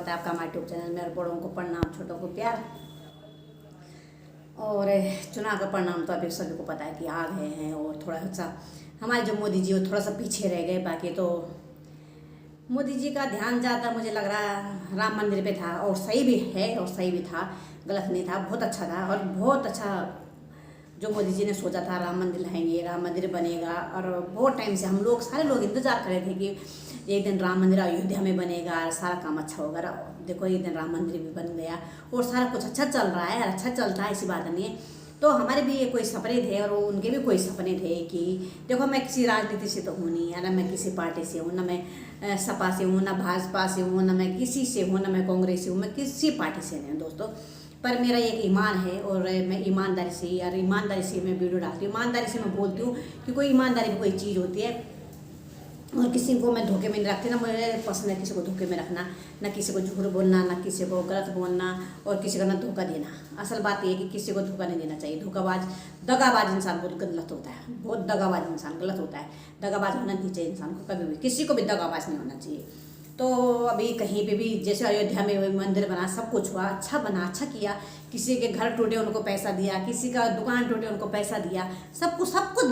स्वागत है आपका हमारे यूट्यूब चैनल में। और बड़ों को प्रणाम, छोटों को प्यार। और चुनाव का परिणाम तो अभी सभी को पता है कि आ गए हैं। और थोड़ा सा हमारे जो मोदी जी वो थोड़ा सा पीछे रह गए। बाकी तो मोदी जी का ध्यान ज़्यादा मुझे लग रहा है राम मंदिर पे था, और सही भी है और सही भी था, गलत नहीं था, बहुत अच्छा था। और बहुत अच्छा जो मोदी जी ने सोचा था, राम मंदिर लाएंगे, राम मंदिर बनेगा। और बहुत टाइम से हम लोग सारे लोग इंतजार कर रहे थे कि एक दिन राम मंदिर अयोध्या में बनेगा, सारा काम अच्छा होगा। देखो एक दिन राम मंदिर भी बन गया और सारा कुछ अच्छा चल रहा है, अच्छा चलता है, ऐसी बात नहीं है। तो हमारे भी ये कोई सपने थे और उनके भी कोई सपने थे कि देखो मैं किसी राजनीति से तो हूँ नहीं, या ना मैं किसी पार्टी से हूँ, ना मैं सपा से हूँ, ना भाजपा से हूँ, ना मैं किसी से हूँ, ना मैं कांग्रेस से हूँ, मैं किसी पार्टी से नहीं हूँ दोस्तों। पर मेरा एक ईमान है और मैं ईमानदारी से मैं वीडियो डालती हूँ, ईमानदारी से मैं बोलती हूँ कि कोई ईमानदारी की कोई चीज़ होती है। और किसी को मैं धोखे में नहीं रखती, ना मुझे पसंद है किसी को धोखे में रखना, ना किसी को झूठ बोलना, ना किसी को गलत बोलना, और किसी को ना धोखा देना। असल बात ये है कि किसी को धोखा नहीं देना चाहिए। दगाबाज इंसान बहुत गलत होता है, बहुत दगाबाज इंसान गलत होता है। दगाबाज होना नहीं चाहिए इंसान को, कभी भी किसी को भी दगाबाज नहीं होना चाहिए। तो अभी कहीं पे भी जैसे अयोध्या में मंदिर बना, सब कुछ हुआ, अच्छा बना, अच्छा किया। किसी के घर टूटे उनको पैसा दिया, किसी का दुकान टूटे उनको पैसा दिया, सबको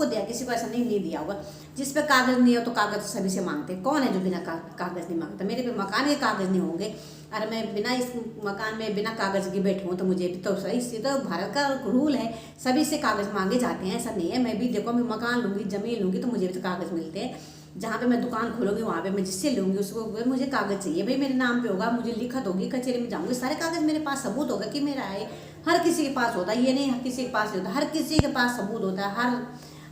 दिया, किसी को ऐसा नहीं दिया होगा। जिस पे कागज़ नहीं हो तो कागज़ सभी से मांगते, कौन है जो बिना कागज़ नहीं मांगता। मेरे पे मकान के कागज़ नहीं होंगे, अरे मैं बिना इस मकान में बिना कागज़ के बैठूँ तो मुझे भी तो सही से, तो भारत का रूल है, सभी से कागज़ मांगे जाते हैं, ऐसा नहीं है। मैं भी देखो मैं मकान लूँगी, ज़मीन लूँगी तो मुझे भी तो कागज़ मिलते हैं। जहाँ पे मैं दुकान खोलूँगी वहाँ पे मैं जिससे लूँगी उसको मुझे कागज़ चाहिए, भाई मेरे नाम पे होगा, मुझे लिखत होगी, कचहरी में जाऊँगी, सारे कागज़ मेरे पास, सबूत होगा कि मेरा है। हर किसी के पास होता है, ये नहीं हर किसी के पास नहीं होता, हर किसी के पास सबूत होता है। हर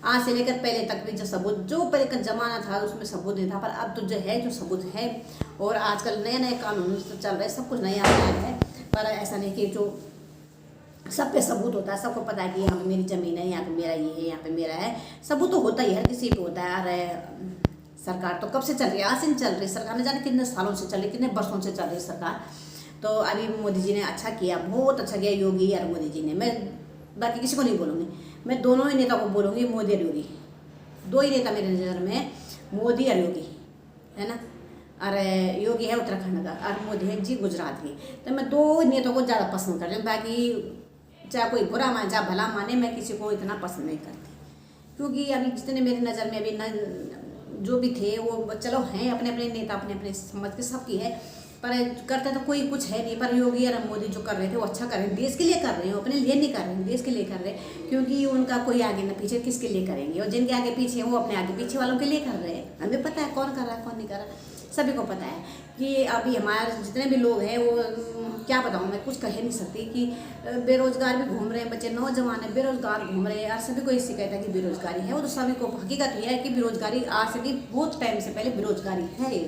आज से लेकर पहले तक भी जो सबूत, जो पहले का ज़माना था उसमें सबूत नहीं था, पर अब तो जो है जो सबूत है। और आजकल नए नए कानून चल रहे, सब कुछ नया आया है। पर ऐसा नहीं कि जो सब पे सबूत होता है, सबको पता है कि यहाँ पे मेरी ज़मीन है, यहाँ पे मेरा ये है, यहाँ पे मेरा है, सबूत तो होता ही है, हर किसी पे होता है। अरे सरकार तो कब से चल रही है, आज से चल रही है सरकार, ने जाने कितने सालों से चल रही, कितने वर्षों से चल रही है सरकार। तो अभी मोदी जी ने अच्छा किया, बहुत अच्छा किया योगी और मोदी जी ने। मैं बाकी किसी को नहीं बोलूँगी, मैं दोनों ही नेता को बोलूँगी, मोदी और योगी। दो ही नेता मेरे नज़र में, मोदी और योगी, है ना। अरे योगी है उत्तराखंड का और मोदी है जी गुजरात की। तो मैं दो नेताओं को ज़्यादा पसंद करती हूँ, बाकी चाहे कोई बुरा माने चाहे भला माने, मैं किसी को इतना पसंद नहीं करती। क्योंकि अभी जितने मेरे नज़र में अभी न जो भी थे वो चलो हैं, अपने अपने नेता अपने अपने समझ के सबकी है, पर करते तो कोई कुछ है नहीं। पर योगी और मोदी जो कर रहे थे वो अच्छा कर रहे हैं, देश के लिए कर रहे हैं, अपने लिए नहीं कर रहे हैं, देश के लिए कर रहे हैं। क्योंकि उनका कोई आगे ना पीछे, किसके लिए करेंगे, और जिनके आगे पीछे हैं वो अपने आगे पीछे वालों के लिए कर रहे हैं। हमें पता है कौन कर रहा है कौन नहीं कर रहा, सभी को पता है कि अभी हमारे जितने भी लोग हैं वो क्या बताऊँ, मैं कुछ कह नहीं सकती कि बेरोजगार भी घूम रहे हैं, बच्चे नौजवान है बेरोजगार घूम रहे हैं। और सभी को इससे कहता है कि बेरोजगारी है, वो तो सभी को हकीकत ये है कि बेरोजगारी आज से भी बहुत टाइम से पहले बेरोजगारी है,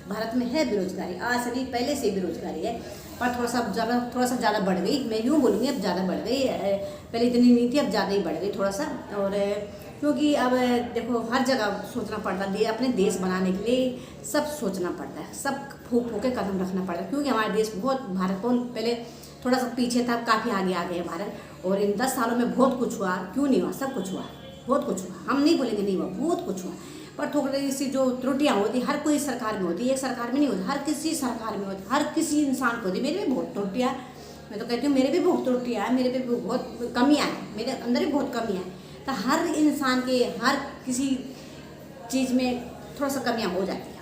भारत में है बेरोजगारी, आज से भी पहले से बेरोजगारी है। पर थोड़ा सा ज़्यादा बढ़ गई, मैं यूँ बोलूँगी अब ज़्यादा बढ़ गई, पहले इतनी नहीं थी, अब ज़्यादा ही बढ़ गई थोड़ा सा। और क्योंकि अब देखो हर जगह सोचना पड़ता है, अपने देश बनाने के लिए सब सोचना पड़ता है, सब फूक के कदम रखना पड़ता है। क्योंकि हमारा देश बहुत, भारत बहुत पहले थोड़ा सा पीछे था, काफ़ी आगे आ गया भारत। और इन 10 सालों में बहुत कुछ हुआ, क्यों नहीं हुआ, सब कुछ हुआ, बहुत कुछ हुआ, हम नहीं बोलेंगे नहीं हुआ, बहुत कुछ हुआ। पर थोड़ी सी जो त्रुटियाँ होती हर कोई सरकार में होती है, एक सरकार में नहीं होती, हर किसी सरकार में होती, हर किसी इंसान को होती। मेरे भी बहुत त्रुटियाँ, मैं तो कहती हूँ मेरे भी बहुत त्रुटियाँ हैं, मेरे भी बहुत कमियाँ हैं, मेरे अंदर भी बहुत कमियाँ हैं। तो हर इंसान के हर किसी चीज़ में थोड़ा सा कमियाँ हो जाती है,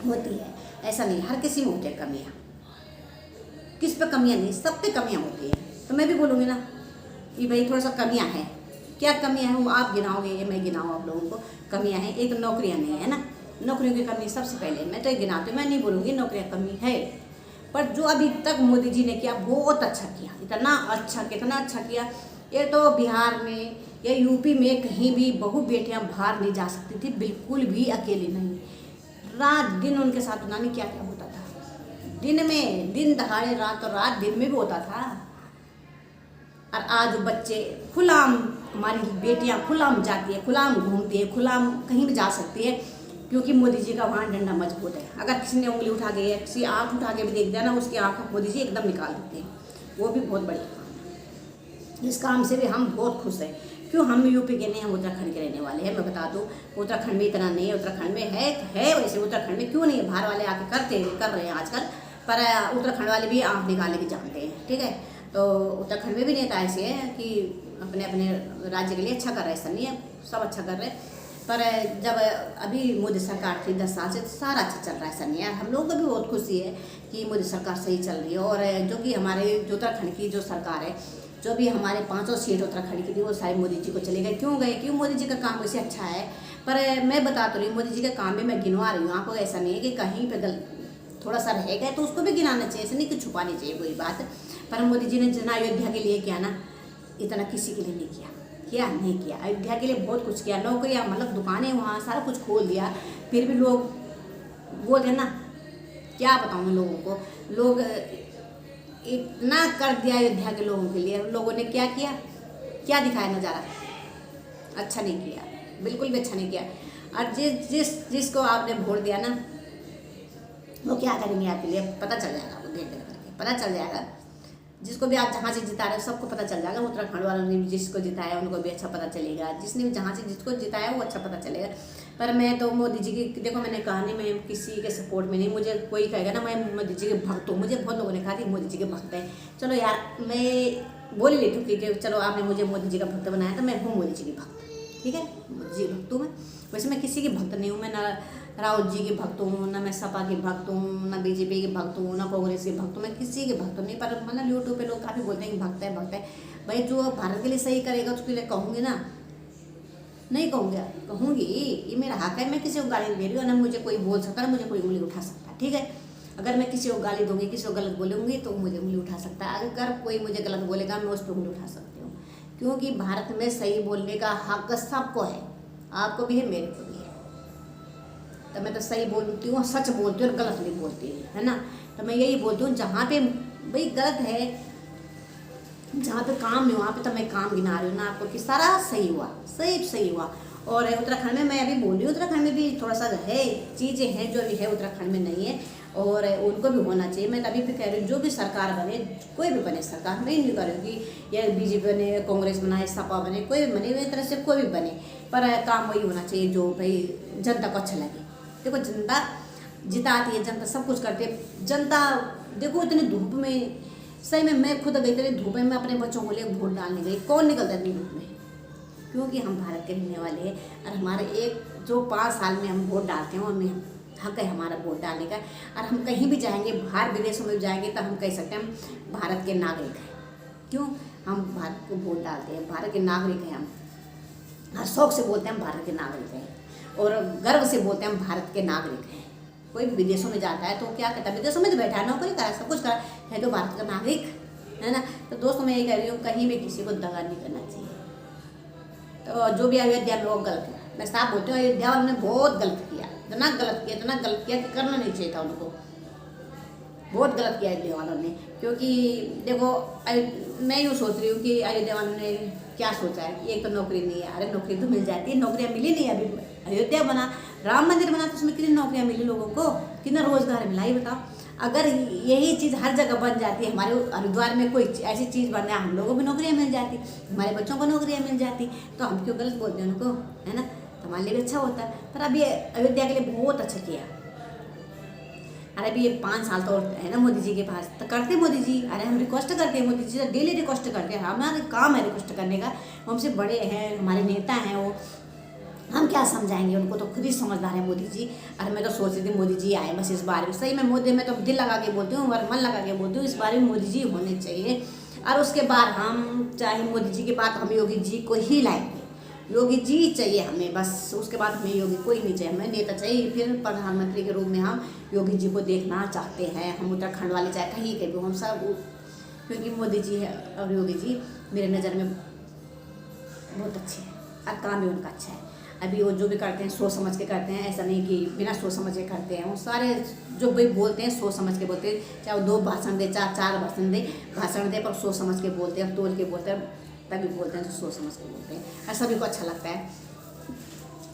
होती है, ऐसा नहीं हर किसी में होती है कमियाँ, किस पे कमियाँ नहीं, सब पे कमियाँ होती है। तो मैं भी बोलूँगी ना कि भाई थोड़ा सा कमियाँ हैं, क्या कमियाँ हैं वो आप गिनाओगे या मैं गिनाऊँ आप लोगों को। कमियाँ हैं, एक तो नौकरियाँ नहीं है ना, नौकरियों की कमी सबसे पहले, मैं तो ये गिनाती हूँ, मैं नहीं बोलूँगी नौकरियाँ कमी है। पर जो अभी तक मोदी जी ने किया बहुत अच्छा किया, इतना अच्छा किया। ये तो बिहार में या यूपी में कहीं भी बहू बेटियां बाहर नहीं जा सकती थी, बिल्कुल भी अकेली नहीं, रात दिन उनके साथ पता नहीं क्या क्या होता था, दिन में दिन दहाड़े, रात और रात दिन में भी होता था। और आज बच्चे खुलाम, हमारी बेटियां खुलाम जाती है, खुलाम घूमती है, खुलाम कहीं भी जा सकती है, क्योंकि मोदी जी का वहाँ डंडा मजबूत है। अगर किसी ने उंगली उठा के या किसी आँख उठा के भी देख दिया ना, उसकी आँख मोदी जी एकदम निकाल देते हैं, वो भी बहुत बड़ी। इस काम से भी हम बहुत खुश हैं, क्यों हम यूपी के नहीं, हम उत्तराखंड के रहने वाले हैं। मैं बता दूँ उत्तराखंड में इतना नहीं है, उत्तराखंड में है वैसे उत्तराखंड में क्यों नहीं है, बाहर वाले आके कर रहे हैं आजकल, पर उत्तराखंड वाले भी आँख निकालने की जानते हैं, ठीक है। तो उत्तराखंड में भी नेता ऐसे हैं कि अपने अपने राज्य के लिए अच्छा कर रहे हैं, ऐसा नहीं है सब अच्छा कर रहे हैं। पर जब अभी मोदी सरकार थी 10 साल से तो सारा अच्छा चल रहा है, ऐसा नहीं है। हम लोगों को भी बहुत खुशी है कि मोदी सरकार सही चल रही है। और जो कि हमारे जो उत्तराखंड की जो सरकार है, जो भी हमारे 5 सीट उत्तराखंड की थी वो सारे मोदी जी को चले गए। क्यों गए? क्यों? मोदी जी का काम वैसे अच्छा है। पर मैं बता तो रही हूँ, मोदी जी का काम भी मैं गिनवा रही हूँ आपको, ऐसा नहीं है कि कहीं पर थोड़ा सा रह गए तो उसको भी गिनाना चाहिए, ऐसा नहीं कि छुपानी चाहिए कोई बात। पर मोदी जी ने जितना अयोध्या के लिए किया ना, इतना किसी के लिए नहीं किया नहीं किया। अयोध्या के लिए बहुत कुछ किया, नौकरियाँ मतलब दुकानें वहाँ सारा कुछ खोल दिया, फिर भी लोग बोलते हैं ना, क्या बताऊँ लोगों को, लोग इतना कर दिया अयोध्या के लोगों के लिए। लोगों ने क्या किया, क्या दिखाया नज़ारा? अच्छा नहीं किया, बिल्कुल भी अच्छा नहीं किया। और जिसको आपने वोट दिया ना, वो क्या करेंगे आपके लिए पता चल जाएगा, वो देख करके पता चल जाएगा। जिसको भी आप जहाँ से जिता रहे हो सबको पता चल जाएगा। उत्तराखंड वालों ने भी जिसको जिताया उनको भी अच्छा पता चलेगा, जिसने भी जहाँ से जिसको जिताया वो अच्छा पता चलेगा। पर मैं तो मोदी जी की, देखो मैंने कहा नहीं मैं किसी के सपोर्ट में नहीं, मुझे कोई कहेगा ना मैं मोदी जी के भक्त हूँ, मुझे बहुत लोगों ने कहा कि मोदी जी के भक्त हैं। चलो यार मैं बोल ही लेती हूँ कि चलो आपने मुझे मोदी जी का भक्त बनाया तो मैं हूँ मोदी जी की भक्त, ठीक है, मोदी जी भक्त हूँ मैं। वैसे मैं किसी की भक्त नहीं हूँ, मैं ना राहुल जी के भक्त हूँ, ना मैं सपा की भक्त हूँ, ना बीजेपी के भक्त हूँ, ना कांग्रेस के भक्त हूँ, मैं किसी के भक्त नहीं। पर मतलब यूट्यूब पे लोग काफ़ी बोलते हैं कि भक्त है। भाई जो भारत के लिए सही करेगा उसके लिए कहूँगी ना, नहीं कहूँगी, ये मेरा हक है। मैं किसी को गाली दे रही हूँ ना, मुझे कोई बोल सकता है, मुझे कोई उंगली उठा सकता है, ठीक है। अगर मैं किसी को गाली दूंगी, किसी को गलत बोलूँगी तो मुझे उंगली उठा सकता है। अगर कोई मुझे गलत बोलेगा मैं उस पर उंगली उठा सकती हूँ, क्योंकि भारत में सही बोलने का हक सबको है, आपको भी है, मेरे को भी है। तो मैं तो सही बोलती हूँ, सच बोलती हूँ और गलत नहीं बोलती, है ना। तो मैं यही बोलती हूँ, जहाँ पे भाई गलत है, जहाँ पे काम नहीं हुआ वहाँ पे तो मैं काम गिना रही हूँ ना आपको कि सारा सही हुआ, सही हुआ। और उत्तराखंड में मैं अभी बोल रही हूँ, उत्तराखंड में भी थोड़ा सा है, चीज़ें हैं जो अभी है उत्तराखंड में नहीं है, और उनको भी होना चाहिए। मैं तभी भी कह रही हूँ जो भी सरकार बने, कोई भी बने सरकार, मैं नहीं कह रही हूँ कि या बीजेपी बने, कांग्रेस बनाए, सपा बने, कोई भी बने, मेरी तरह से कोई भी बने, पर काम वही होना चाहिए जो भाई जनता को अच्छा लगे। देखो जनता जिताती है, जनता सब कुछ करती है। जनता देखो इतनी धूप में, सही में मैं खुद गई थी धूप में, अपने बच्चों को लिए वोट डालने गई, कौन निकलता है धूप में? क्योंकि हम भारत के रहने वाले हैं, और हमारे एक जो 5 साल में हम वोट डालते हैं, हमें हक है हमारा वोट डालने का। और हम कहीं भी जाएंगे, बाहर विदेशों में जाएंगे तो हम कह सकते हैं हम भारत के नागरिक हैं। क्यों? हम भारत को वोट डालते हैं, भारत के नागरिक हैं हम, हर शौक से बोलते हैं हम भारत के नागरिक हैं, और गर्व से बोलते हैं हम भारत के नागरिक हैं। कोई भी विदेशों में जाता है तो क्या कहता है, विदेशों में तो बैठा है, नौकरी करा, सब कुछ करा है, तो भारत का नागरिक है ना। तो दोस्तों मैं ये कह रही हूँ, कहीं भी किसी को दगा नहीं करना चाहिए। तो जो भी अयोध्या में वो गलत है, मैं साफ बोलती हूँ, अयोध्या वालों ने बहुत गलत किया, इतना गलत किया कि करना नहीं चाहिए था उनको, बहुत गलत किया अयोध्या वालों ने। क्योंकि देखो मैं यूँ सोच रही हूँ कि अयोध्या वालों ने क्या सोचा है, एक तो नौकरी नहीं है, अरे नौकरी तो मिल जाती है, नौकरियाँ मिली नहीं अभी। अयोध्या बना, राम मंदिर बना, तो उसमें कितनी नौकरियाँ मिली लोगों को, कितना रोजगार मिला, ये बताओ। अगर यही चीज़ हर जगह बन जाती, हमारे हरिद्वार में कोई ऐसी चीज़ बन जाए, हम लोगों को भी नौकरियाँ मिल जाती, हमारे बच्चों को नौकरियाँ मिल जाती, तो हम क्यों गलत बोलते हैं उनको, है ना। तो हमारे लिए भी अच्छा होता। पर अभी अयोध्या के लिए बहुत अच्छा किया। अरे अभी ये 5 साल तो है ना मोदी जी के पास, तो करते मोदी जी, अरे हम रिक्वेस्ट करते हैं मोदी जी से, डेली रिक्वेस्ट करते हैं, हमारा काम है रिक्वेस्ट करने का, हमसे बड़े हैं, हमारे नेता हैं वो, हम क्या समझाएंगे उनको, तो खुद ही समझदार है मोदी जी। और मैं तो सोच रही थी मोदी जी आए बस इस बार में, सही में मोदी, मैं तो दिल लगा के बोलती हूँ और मन लगा के बोलती हूँ, इस बार में मोदी जी होने चाहिए। और उसके बाद हम चाहे मोदी जी के बाद हम योगी जी को ही लाएंगे, योगी जी चाहिए हमें बस, उसके बाद हमें योगी कोई नहीं चाहिए, हमें नेता चाहिए। फिर प्रधानमंत्री के रूप में हम योगी जी को देखना चाहते हैं, हम उत्तराखंड वाले चाहे कहीं के भी हम सब, क्योंकि मोदी जी है और योगी जी मेरे नज़र में बहुत अच्छे हैं और काम भी उनका अच्छा है। अभी वो जो भी करते हैं सोच समझ के करते हैं, ऐसा नहीं कि बिना सोच समझ के करते हैं। वो सारे जो भाई बोलते हैं सोच समझ के बोलते हैं, चाहे वो 2 भाषण दे, चार भाषण दे, पर सोच समझ के बोलते हैं, तोल के बोलते हैं, तभी बोलते हैं, तो सोच समझ के बोलते हैं और सभी को अच्छा लगता है।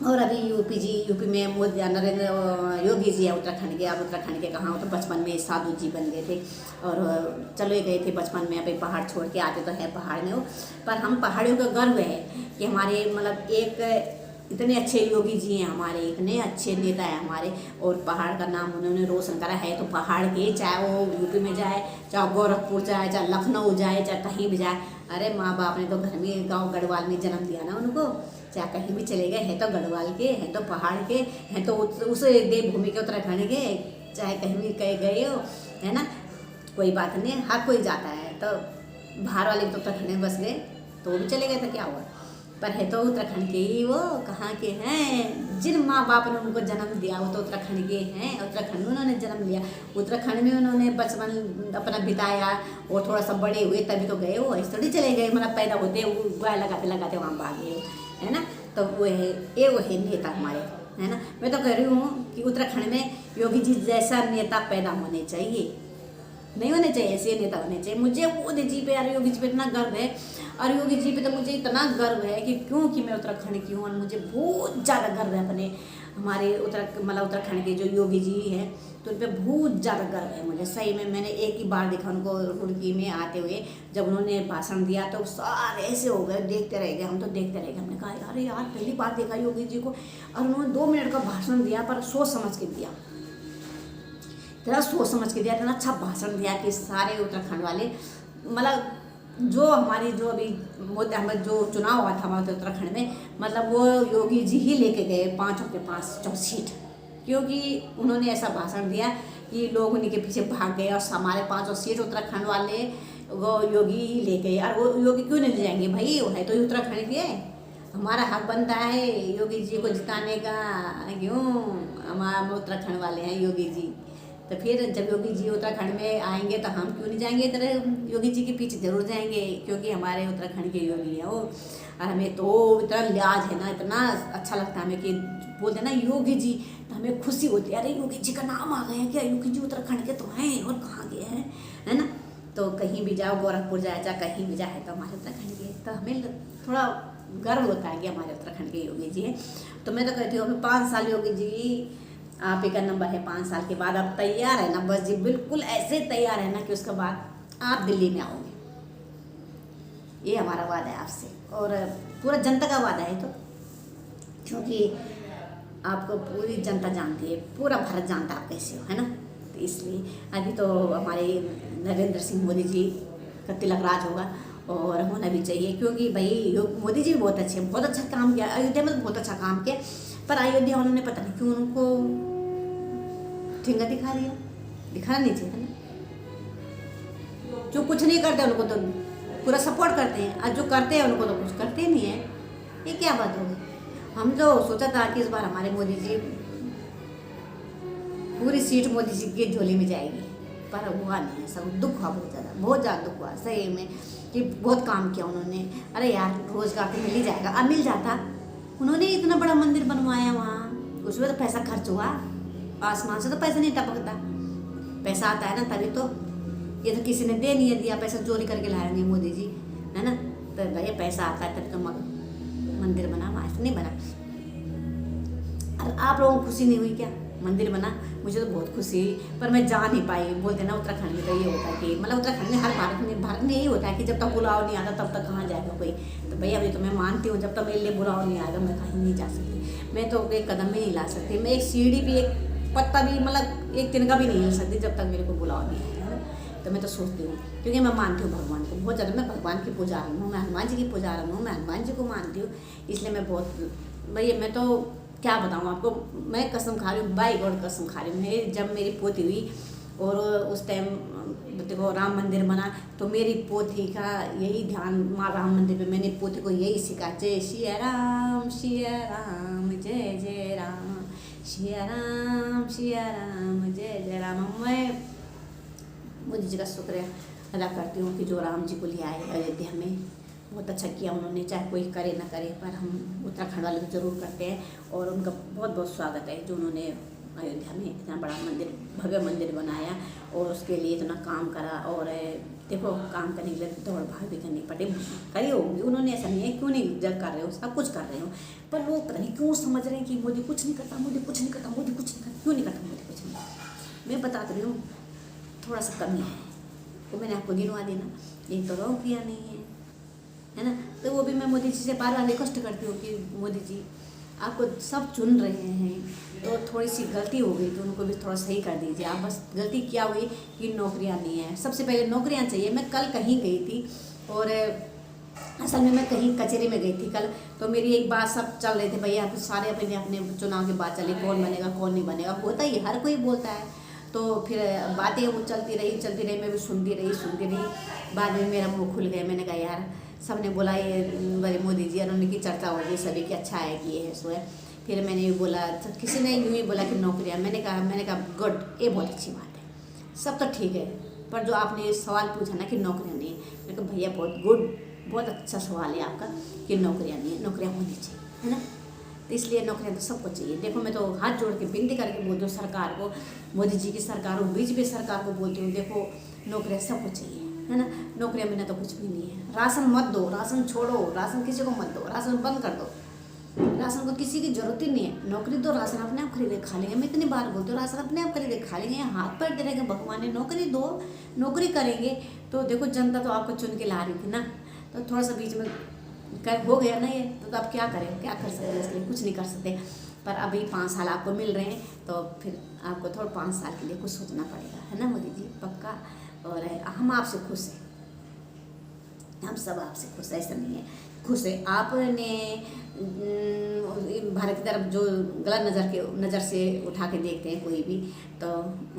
और अभी यूपी में मोदी नरेंद्र योगी जी है उत्तराखंड के। अब उत्तराखंड के कहाँ, तो बचपन में साधु जी बन गए थे और चले गए थे बचपन में। अभी पहाड़ छोड़ के आते तो है पहाड़ में वो, पर हम पहाड़ियों का गर्व है कि हमारे मतलब एक इतने अच्छे योगी जी हैं हमारे, इतने अच्छे नेता हैं हमारे, और पहाड़ का नाम उन्होंने रोशन करा है। तो पहाड़ के, चाहे वो यूपी में जाए, चाहे गोरखपुर जाए, चाहे लखनऊ जाए, चाहे कहीं भी जाए, अरे माँ बाप ने तो घर में गाँव गढ़वाल में जन्म दिया ना उनको। चाहे कहीं भी चले गए, हैं तो गढ़वाल के, हैं तो पहाड़ के, हैं तो उस देवभूमि के उत्तराखंड के, चाहे कहीं भी कहीं गए हो, है ना, कोई बात नहीं, हर कोई जाता है। तो बाहर वाले तो उत्तराखंड में बस गए तो वो भी चले गए, तो क्या हुआ, पर है तो उत्तराखंड के ही। वो कहाँ के हैं, जिन माँ बाप ने उनको जन्म दिया वो तो उत्तराखंड के हैं। उत्तराखंड में उन्होंने जन्म लिया, उत्तराखंड में उन्होंने बचपन अपना बिताया, और थोड़ा सा बड़े हुए तभी तो गए वो, ऐसे थोड़ी चले गए, मतलब पैदा होते वो गाय लगाते लगाते वहाँ भाग गए, है ना। तो वो है नेता हमारे, है ना। मैं तो कह रही हूँ कि उत्तराखंड में योगी जी जैसा नेता पैदा होने चाहिए, नहीं होने चाहिए, ऐसे नेता होने चाहिए। मुझे मोदी जी पे, यार योगी जी पे इतना गर्व है, और योगी जी पे तो मुझे इतना गर्व है कि क्योंकि मैं उत्तराखंड की हूँ, और मुझे बहुत ज़्यादा गर्व है अपने हमारे उत्तराखंड के जो योगी जी हैं, तो उन पर बहुत ज़्यादा गर्व है मुझे सही में। मैंने एक ही बार देखा उनको रुड़की में आते हुए, जब उन्होंने भाषण दिया तो सारे ऐसे हो गए, देखते रह गए, हम तो देखते रह गए। हमने कहा अरे यार पहली बार देखा योगी जी को, और उन्होंने 2 मिनट का भाषण दिया, पर सोच समझ के दिया, इतना सोच समझ के दिया, इतना अच्छा भाषण दिया कि सारे उत्तराखंड वाले, मतलब जो हमारी जो अभी जो चुनाव हुआ था हमारे उत्तराखंड में, मतलब वो योगी जी ही लेके गए 5 के 5 सीट, क्योंकि उन्होंने ऐसा भाषण दिया कि लोग उन्हीं के पीछे भाग गए, और हमारे 5 सीट उत्तराखंड वाले वो योगी ही ले गए। और वो योगी क्यों नहीं ले जाएंगे भाई, वो है तो उत्तराखंड के, हमारा हक बनता है योगी जी को जिताने का, क्यों, हमारे उत्तराखंड वाले हैं योगी जी। तो फिर जब योगी जी उत्तराखंड में आएंगे तो हम क्यों नहीं जाएंगे, तरह योगी जी के पीछे जरूर जाएंगे, क्योंकि हमारे उत्तराखंड के योगी हैं वो। और हमें तो इतना लिहाज है ना, इतना अच्छा लगता है हमें कि बोलते ना योगी जी, तो हमें खुशी होती है, अरे योगी जी का नाम आ गया क्या, योगी जी उत्तराखंड के तो हैं, और कहाँ गए हैं, है ना। तो कहीं भी जाओ, गोरखपुर जाए, चाहे कहीं भी जाए, तो हमारे उत्तराखंड के, तो हमें थोड़ा गर्व होता है कि हमारे उत्तराखंड के योगी जी हैं। तो मैं तो कहती हूँ अभी 5 साल योगी जी आप ही का नंबर है, 5 साल के बाद आप तैयार है ना, बस जी बिल्कुल ऐसे तैयार है ना कि उसके बाद आप दिल्ली में आओगे। ये हमारा वादा है आपसे, और पूरा जनता का वादा है, तो क्योंकि आपको पूरी जनता जानती है, पूरा भारत जानता है आप कैसे हो, है ना। तो इसलिए अभी तो हमारे नरेंद्र सिंह मोदी जी का तिलक राज होगा, और होना भी चाहिए, क्योंकि भाई मोदी जी भी बहुत अच्छे, बहुत अच्छा काम किया अयोध्या में, तो बहुत अच्छा काम किया, पर अयोध्या उन्होंने पता नहीं क्यों उनको ठेंगा दिखा दिया, दिखाना नहीं चाहिए था ना। जो कुछ नहीं करते उनको तो पूरा सपोर्ट करते हैं, और जो करते हैं उनको तो कुछ करते नहीं है। ये क्या बात होगी। हम तो सोचा था कि इस बार हमारे मोदी जी पूरी सीट मोदी जी की झोली में जाएगी, पर हुआ नहीं, सब दुख हुआ, बहुत ज़्यादा दुख हुआ सही में, कि बहुत काम किया उन्होंने। अरे यार रोजगार तो मिल ही जाएगा, अब मिल जाता, उन्होंने इतना बड़ा मंदिर बनवाया वहाँ, उसमें तो पैसा खर्च हुआ, आसमान से तो पैसा नहीं टपकता, पैसा आता है ना तभी तो। ये तो किसी ने दे नहीं दिया, पैसा चोरी करके लाएंगे मोदी जी, है ना। तो भैया पैसा आता है तभी तो मंदिर बना, वहाँ से नहीं बना। और आप लोगों को खुशी नहीं हुई क्या, मंदिर बना, मुझे तो बहुत खुशी हुई, पर मैं जा नहीं पाई। बोलते ना उत्तराखंड में तो ये होता है कि, मतलब उत्तराखंड में हर भारत में यही होता है कि जब तक बुलाव नहीं आता तब तक कहाँ जाएगा कोई। तो भैया अभी तो मैं मानती हूँ, जब तक मेरे लिए बुलाव नहीं आएगा मैं कहीं नहीं जा सकती, मैं तो एक कदम भी नहीं ला सकती, मैं एक सीढ़ी भी, एक पत्ता भी, मतलब एक तिनका भी नहीं हिल सकती जब तक मेरे को बुलाव नहीं आएगा। तो मैं तो सोचती हूँ, क्योंकि मैं मानती हूँ भगवान को बहुत ज़्यादा, मैं भगवान की पुजारी हूँ, मैं हनुमान जी की पुजारी हूँ, मैं हनुमान जी को मानती हूँ, इसलिए मैं बहुत, भैया मैं तो क्या बताऊँ आपको, मैं कसम खा रही हूँ, बाई गॉड कसम खा रही हूँ। जब मेरी पोती हुई और उस टाइम देखो राम मंदिर बना, तो मेरी पोती का यही ध्यान, माँ राम मंदिर पे मैंने पोती को यही सिखा, जय सिया राम जय जय राम, सिया राम जय जय राम। मैं मोदी जी का शुक्रिया अदा करती हूँ कि जो राम जी को ले आए अयोध्या में, बहुत अच्छा किया उन्होंने, चाहे कोई करे ना करे, पर हम उत्तराखंड वाले तो ज़रूर करते हैं, और उनका बहुत बहुत स्वागत है जो उन्होंने अयोध्या में इतना बड़ा मंदिर, भव्य मंदिर बनाया, और उसके लिए इतना काम करा, और देखो काम करने के लिए दौड़ भाग भी करनी पड़े, करी होगी उन्होंने, ऐसा नहीं है क्यों नहीं जग कर रहे हो, सब कुछ कर रहे हो, पर लोग पता नहीं क्यों समझ रहे हैं कि मोदी कुछ नहीं करता, मोदी कुछ नहीं करता, मोदी कुछ नहीं करता, क्यों नहीं करता मोदी कुछ नहीं। मैं बता रही हूँ थोड़ा सा कमी है, तो मैंने आपको गिनवा देना, एक तो नौकरियाँ नहीं है ना, तो वो भी मैं मोदी जी से बार बार रिक्वेस्ट करती हूँ कि मोदी जी आपको सब चुन रहे हैं, तो थोड़ी सी गलती हो गई तो उनको भी थोड़ा सही कर दीजिए। आप बस गलती क्या हुई कि नौकरियां नहीं है, सबसे पहले नौकरियां चाहिए। मैं कल कहीं गई थी और असल में मैं कहीं कचहरी में गई थी कल, तो मेरी एक बात सब चल रहे थे, भैया सारे अपने अपने चुनाव की बात चली, कौन बनेगा कौन नहीं बनेगा, होता ही हर कोई बोलता है। तो फिर बातें वो चलती रही, मैं भी सुनती रही। बाद में मेरा मुँह खुल गया, मैंने कहा यार सबने बोला ये बड़े मोदी जी, उन्होंने की चर्चा हो गई सभी की, अच्छा है कि ये है सो है। फिर मैंने भी बोला, तो किसी ने यूँ ही बोला कि नौकरियाँ, मैंने कहा गुड, ये बहुत अच्छी बात है, सब तो ठीक है, पर जो आपने ये सवाल पूछा ना कि नौकरियाँ नहीं, मैंने कहा भैया बहुत गुड, बहुत अच्छा सवाल है आपका कि नौकरियाँ नहीं है, नौकरियाँ होनी चाहिए, है ना। तो इसलिए नौकरियाँ तो सबको चाहिए। देखो मैं तो हाथ जोड़ के विनती करके बोलती हूँ सरकार को, मोदी जी की सरकार को, बीजेपी सरकार को बोलती हूँ, देखो नौकरियाँ सबको चाहिए, है ना। नौकरियाँ बिना तो कुछ भी नहीं है। राशन मत दो, राशन छोड़ो, राशन किसी को मत दो, राशन बंद कर दो, राशन को किसी की जरूरत ही नहीं है। नौकरी दो, राशन अपने आप खरीदे खा लेंगे। मैं इतनी बार बोलती हूँ राशन अपने आप खरीदे खा लेंगे, हाथ पैर दे रहेंगे भगवान ने, नौकरी दो, नौकरी करेंगे। तो देखो जनता तो आपको चुन के ला रही थी ना, तो थोड़ा सा बीच में हो गया ना ये, तो आप क्या करें, क्या कर सकते हैं, इसके लिए कुछ नहीं कर सकते। पर अभी 5 साल आपको मिल रहे हैं, तो फिर आपको थोड़ा 5 साल के लिए कुछ सोचना पड़ेगा, है ना मोदी जी, पक्का। और हम आपसे खुश हैं, हम सब आपसे खुश है, ऐसा नहीं है, खुश है। आपने भारत की तरफ जो गलत नज़र से उठा के देखते हैं कोई भी, तो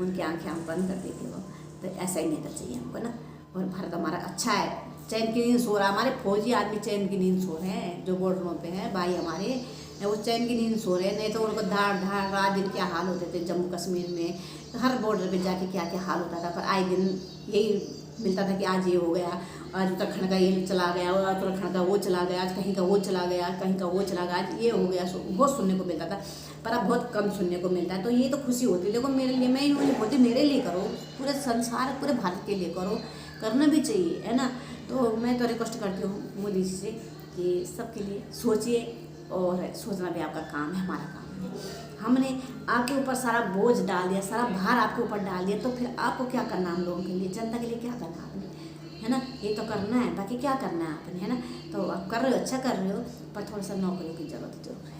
उनकी आंखें हम बंद कर देते हो, तो ऐसा ही नेता चाहिए हमको ना। और भारत हमारा अच्छा है, चैन की नींद सो रहा, हमारे फौजी आदमी चैन की नींद सो रहे हैं, जो बॉर्डरों पे हैं भाई हमारे, वो चैन की नींद सो रहे हैं। नहीं तो उनको धाड़ धाड़ रात दिन क्या हाल होते थे जम्मू कश्मीर में, तो हर बॉर्डर पे जाके क्या क्या हाल होता था, पर आए दिन यही मिलता था कि आज ये हो गया, आज उत्तराखंड का ये चला गया, उत्तराखंड का वो चला गया, आज कहीं का वो चला गया, कहीं का वो चला गया, आज ये हो गया, बहुत सुनने को मिलता था, पर अब बहुत कम सुनने को मिलता है। तो ये तो खुशी होती है। देखो मेरे लिए, मैं यूँ नहीं बोलती मेरे लिए करो, पूरे संसार पूरे भारत के लिए करो, करना भी चाहिए, है ना। तो मैं तो रिक्वेस्ट करती हूँ मोदी जी से कि सबके लिए सोचिए, और सोचना भी आपका काम है, हमारा काम है। हमने आपके ऊपर सारा बोझ डाल दिया, सारा भार आपके ऊपर डाल दिया, तो फिर आपको क्या करना, हम लोगों के लिए, जनता के लिए क्या करना आपने, है ना। ये तो करना है, बाकी क्या करना है आपने, है ना। तो आप कर रहे हो, अच्छा कर रहे हो, पर थोड़ा सा नौकरियों की जरूरत जरूर है।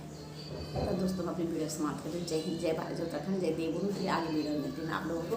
तो दोस्तों अपनी वीडियो समाप्त करें। जय हिंद, जय भारत, जय उत्तराखंड, जय देवभूमि। फिर आगे वीडियो मिलती है आप लोगों को।